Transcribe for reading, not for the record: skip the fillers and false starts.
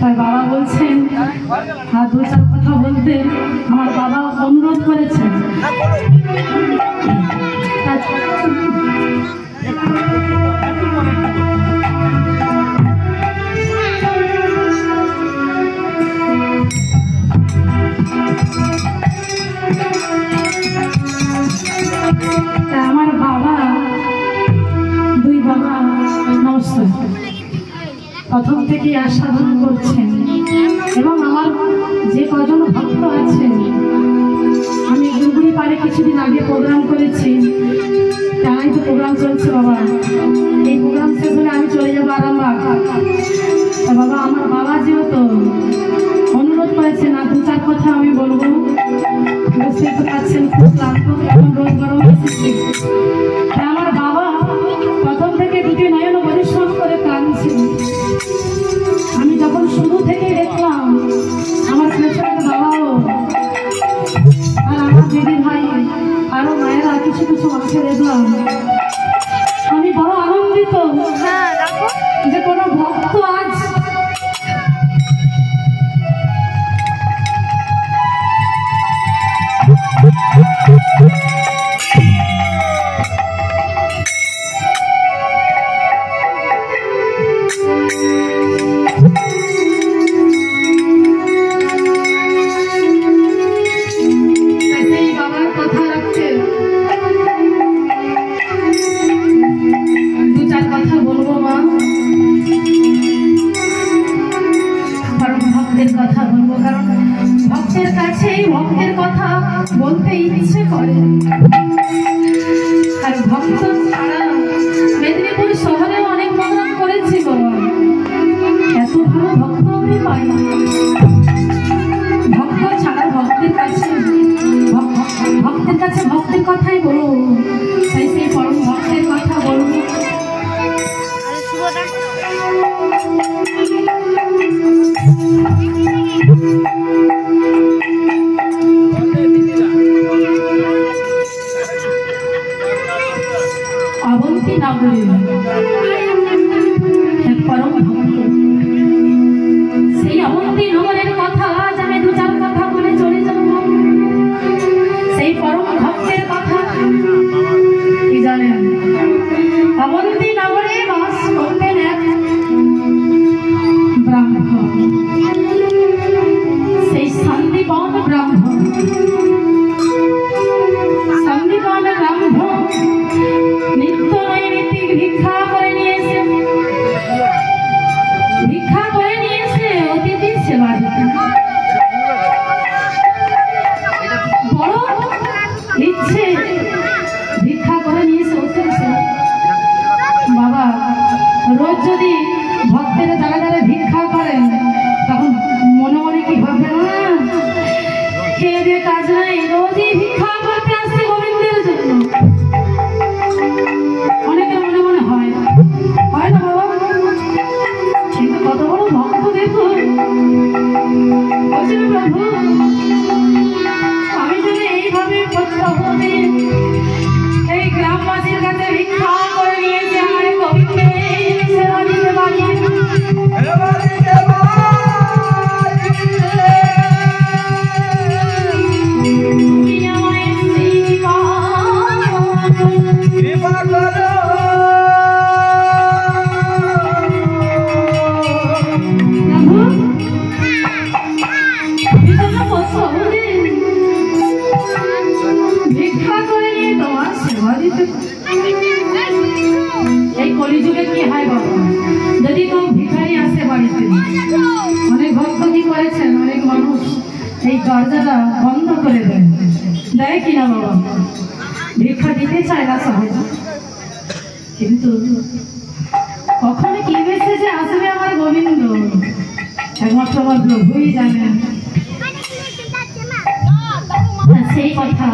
তাই বাবা বলছেন আর দু চার কথা বলতে আমার বাবা অনুরোধ করেছেন। আমার বাবা দুই বাবা নমস্কার প্রথম থেকে আস্বাদন করছেন এবং আমার যে কজন ভক্ত আছেন, আমি গুলগুলি পাড়ে কিছুদিন আগে প্রোগ্রাম করেছি, তাই তো প্রোগ্রাম চলছে বাবা। এই প্রোগ্রাম শেষ হলে আমি চলে যাবো আরামবাগ। তা বাবা আমার বাবা যেহেতু অনুরোধ করেছেন আর দু চার কথা আমি বলবো, বুঝতেই তো পারছেন খুব ক্লান্ত, এখন রোদ গরম এসেছে। আমার বাবা প্রথম থেকে দুটি নয়ন পরিশ্রম করে কাঁদছেন। আমি যখন শুরু থেকে দেখলাম আমার পেছনে বাবাও আর আমার দিদি ভাই আরো মায়েরা কিছু কিছু মাকে দেখলাম, আমি বড় আনন্দিত যে কোনো ভক্ত আজ ভক্তের কথা বলতে ইচ্ছে করে। আর ভক্ত ছাড়া মেদিনীপুর শহরেও অনেক প্রোগ্রাম করেছি বাবা, এত ভালো ভক্ত আমি পাই না। ভক্ত ছাড়া ভক্তের কাছে ভক্তের কথাই বলবো, তাই সেই পরম ভক্তের কথা বলবো। অবন্তী নগরী এক পরম ভক্ত, সেই অবন্তী নগরের কথা আজ আমি দু চার কথা বলে চলে যাব। সেই পরম ভক্তের কথা কি জানেন? অবন্তী নগরে বাস করতেন এক ব্রাহ্মণ, সেই সন্দীপন ব্রাহ্মণ। সন্দীপন ব্রাহ্মণ নিত্য নৈমিত্তিক ভিক্ষা করে এই দরজাটা বন্ধ করে দেয়, দেয় কিনা বাবা? ভিক্ষা দিতে চায় না সহজ, কিন্তু কখনো কি বেশে যে আসবে আমার গোবিন্দ একমাত্র আমার প্রভুই জানেন। সেই কথা